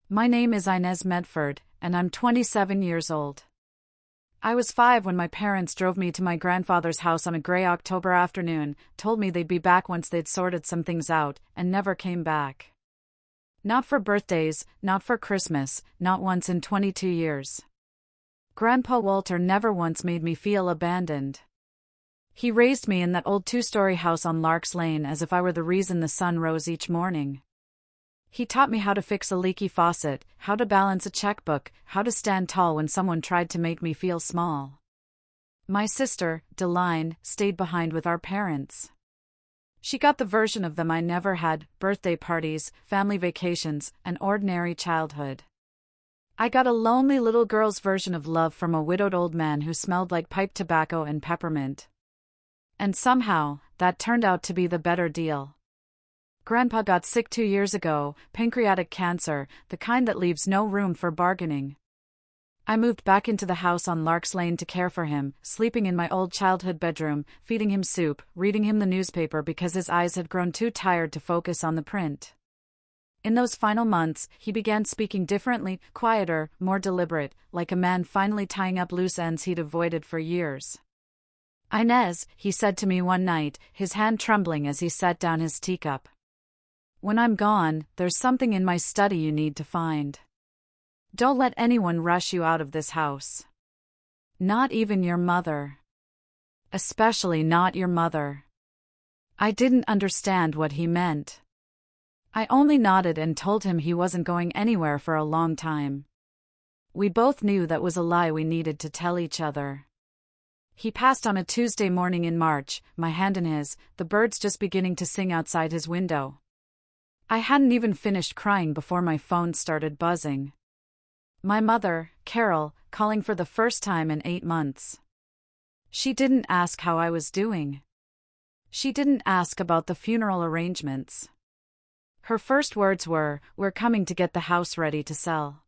My name is Inez Medford, and I'm 27 years old. I was 5 when my parents drove me to my grandfather's house on a gray October afternoon, told me they'd be back once they'd sorted some things out, and never came back. Not for birthdays, not for Christmas, not once in 22 years. Grandpa Walter never once made me feel abandoned. He raised me in that old 2-story house on Lark's Lane as if I were the reason the sun rose each morning. He taught me how to fix a leaky faucet, how to balance a checkbook, how to stand tall when someone tried to make me feel small. My sister, Deline, stayed behind with our parents. She got the version of them I never had: birthday parties, family vacations, an ordinary childhood. I got a lonely little girl's version of love from a widowed old man who smelled like pipe tobacco and peppermint. And somehow, that turned out to be the better deal. Grandpa got sick 2 years ago, pancreatic cancer, the kind that leaves no room for bargaining. I moved back into the house on Lark's Lane to care for him, sleeping in my old childhood bedroom, feeding him soup, reading him the newspaper because his eyes had grown too tired to focus on the print. In those final months, he began speaking differently, quieter, more deliberate, like a man finally tying up loose ends he'd avoided for years. "Inez," he said to me one night, his hand trembling as he set down his teacup. "When I'm gone, there's something in my study you need to find. Don't let anyone rush you out of this house. Not even your mother. Especially not your mother." I didn't understand what he meant. I only nodded and told him he wasn't going anywhere for a long time. We both knew that was a lie we needed to tell each other. He passed on a Tuesday morning in March, my hand in his, the birds just beginning to sing outside his window. I hadn't even finished crying before my phone started buzzing. My mother, Carol, calling for the first time in 8 months. She didn't ask how I was doing. She didn't ask about the funeral arrangements. Her first words were, "We're coming to get the house ready to sell."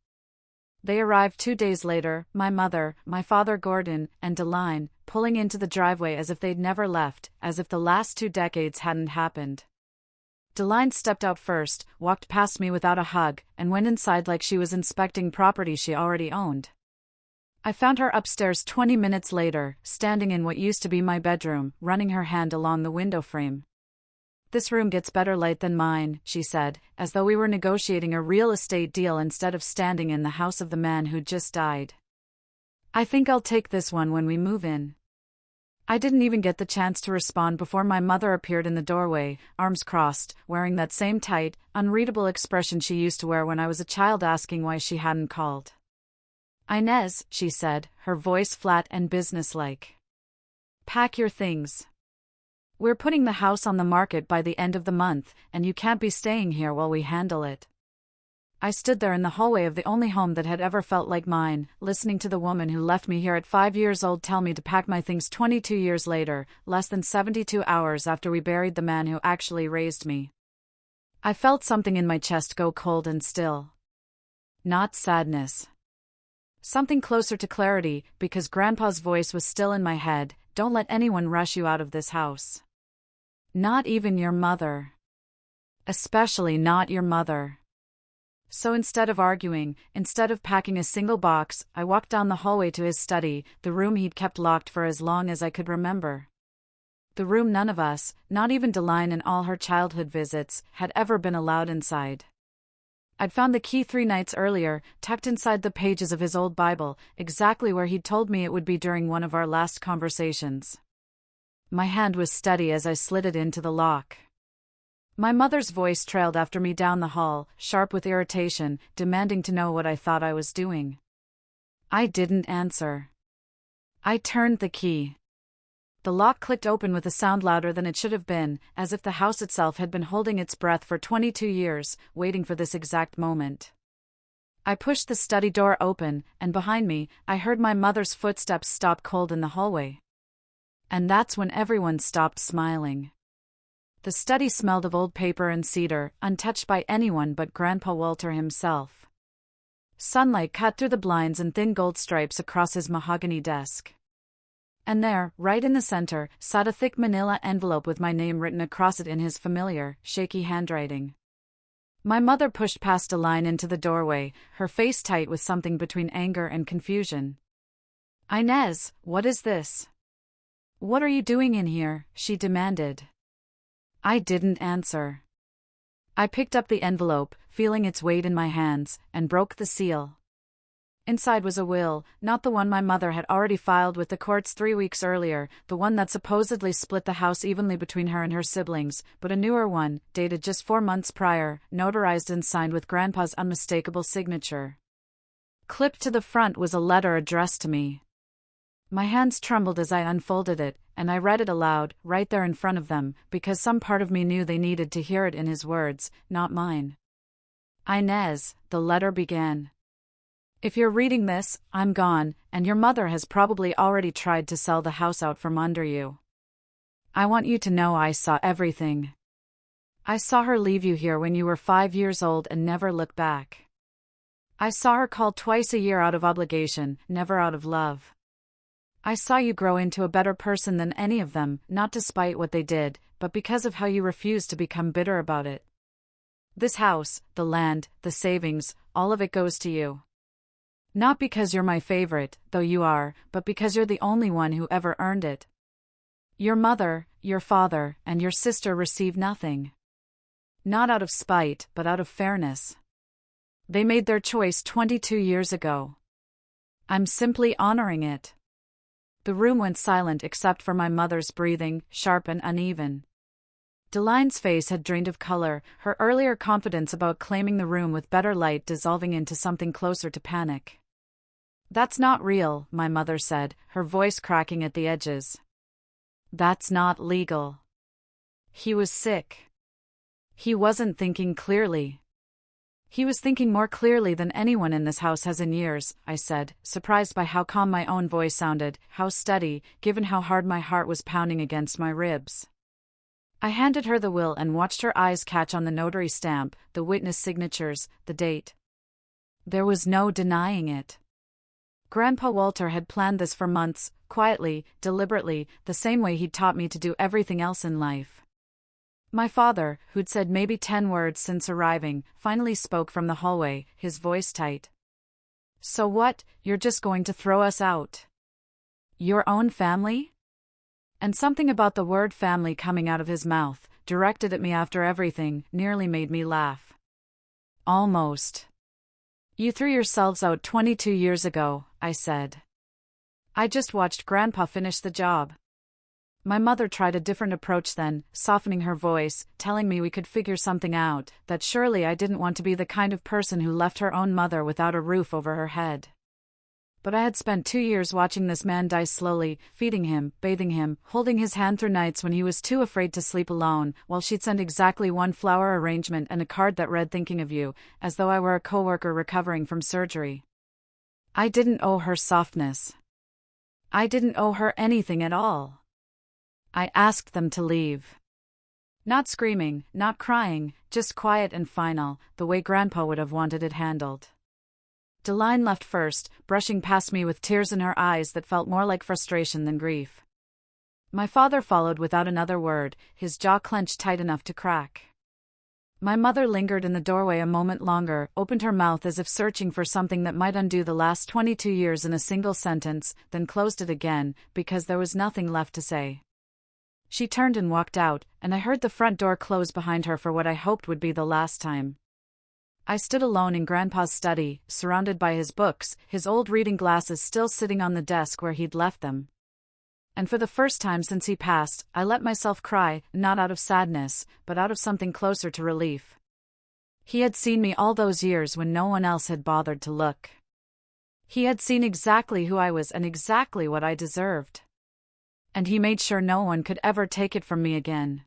They arrived 2 days later, my mother, my father Gordon, and Deline, pulling into the driveway as if they'd never left, as if the last 2 decades hadn't happened. Deline stepped out first, walked past me without a hug, and went inside like she was inspecting property she already owned. I found her upstairs 20 minutes later, standing in what used to be my bedroom, running her hand along the window frame. "This room gets better light than mine," she said, as though we were negotiating a real estate deal instead of standing in the house of the man who'd just died. "I think I'll take this one when we move in." I didn't even get the chance to respond before my mother appeared in the doorway, arms crossed, wearing that same tight, unreadable expression she used to wear when I was a child, asking why she hadn't called. "Inez," she said, her voice flat and businesslike. "Pack your things. We're putting the house on the market by the end of the month, and you can't be staying here while we handle it." I stood there in the hallway of the only home that had ever felt like mine, listening to the woman who left me here at 5 years old tell me to pack my things 22 years later, less than 72 hours after we buried the man who actually raised me. I felt something in my chest go cold and still. Not sadness. Something closer to clarity, because Grandpa's voice was still in my head. "Don't let anyone rush you out of this house. Not even your mother. Especially not your mother." So instead of arguing, instead of packing a single box, I walked down the hallway to his study, the room he'd kept locked for as long as I could remember. The room none of us, not even Deline in all her childhood visits, had ever been allowed inside. I'd found the key 3 nights earlier, tucked inside the pages of his old Bible, exactly where he'd told me it would be during one of our last conversations. My hand was steady as I slid it into the lock. My mother's voice trailed after me down the hall, sharp with irritation, demanding to know what I thought I was doing. I didn't answer. I turned the key. The lock clicked open with a sound louder than it should have been, as if the house itself had been holding its breath for 22 years, waiting for this exact moment. I pushed the study door open, and behind me, I heard my mother's footsteps stop cold in the hallway. And that's when everyone stopped smiling. The study smelled of old paper and cedar, untouched by anyone but Grandpa Walter himself. Sunlight cut through the blinds and thin gold stripes across his mahogany desk. And there, right in the center, sat a thick manila envelope with my name written across it in his familiar, shaky handwriting. My mother pushed past Aline into the doorway, her face tight with something between anger and confusion. "Inez, what is this? What are you doing in here?" she demanded. I didn't answer. I picked up the envelope, feeling its weight in my hands, and broke the seal. Inside was a will, not the one my mother had already filed with the courts 3 weeks earlier, the one that supposedly split the house evenly between her and her siblings, but a newer one, dated just 4 months prior, notarized and signed with Grandpa's unmistakable signature. Clipped to the front was a letter addressed to me. My hands trembled as I unfolded it, and I read it aloud, right there in front of them, because some part of me knew they needed to hear it in his words, not mine. "Inez," the letter began. "If you're reading this, I'm gone, and your mother has probably already tried to sell the house out from under you. I want you to know I saw everything. I saw her leave you here when you were 5 years old and never look back. I saw her call twice a year out of obligation, never out of love. I saw you grow into a better person than any of them, not despite what they did, but because of how you refused to become bitter about it. This house, the land, the savings, all of it goes to you. Not because you're my favorite, though you are, but because you're the only one who ever earned it. Your mother, your father, and your sister received nothing. Not out of spite, but out of fairness. They made their choice 22 years ago. I'm simply honoring it." The room went silent except for my mother's breathing, sharp and uneven. Deline's face had drained of color, her earlier confidence about claiming the room with better light dissolving into something closer to panic. "That's not real," my mother said, her voice cracking at the edges. "That's not legal." He was sick. He wasn't thinking clearly. "He was thinking more clearly than anyone in this house has in years," I said, surprised by how calm my own voice sounded, how steady, given how hard my heart was pounding against my ribs. I handed her the will and watched her eyes catch on the notary stamp, the witness signatures, the date. There was no denying it. Grandpa Walter had planned this for months, quietly, deliberately, the same way he'd taught me to do everything else in life. My father, who'd said maybe 10 words since arriving, finally spoke from the hallway, his voice tight. "So what, you're just going to throw us out? Your own family?" And something about the word family coming out of his mouth, directed at me after everything, nearly made me laugh. "Almost. You threw yourselves out 22 years ago," I said. "I just watched Grandpa finish the job." My mother tried a different approach then, softening her voice, telling me we could figure something out, that surely I didn't want to be the kind of person who left her own mother without a roof over her head. But I had spent 2 years watching this man die slowly, feeding him, bathing him, holding his hand through nights when he was too afraid to sleep alone, while she'd send exactly one flower arrangement and a card that read "thinking of you," as though I were a coworker recovering from surgery. I didn't owe her softness. I didn't owe her anything at all. I asked them to leave. Not screaming, not crying, just quiet and final, the way Grandpa would have wanted it handled. Deline left first, brushing past me with tears in her eyes that felt more like frustration than grief. My father followed without another word, his jaw clenched tight enough to crack. My mother lingered in the doorway a moment longer, opened her mouth as if searching for something that might undo the last 22 years in a single sentence, then closed it again, because there was nothing left to say. She turned and walked out, and I heard the front door close behind her for what I hoped would be the last time. I stood alone in Grandpa's study, surrounded by his books, his old reading glasses still sitting on the desk where he'd left them. And for the first time since he passed, I let myself cry, not out of sadness, but out of something closer to relief. He had seen me all those years when no one else had bothered to look. He had seen exactly who I was and exactly what I deserved. And he made sure no one could ever take it from me again.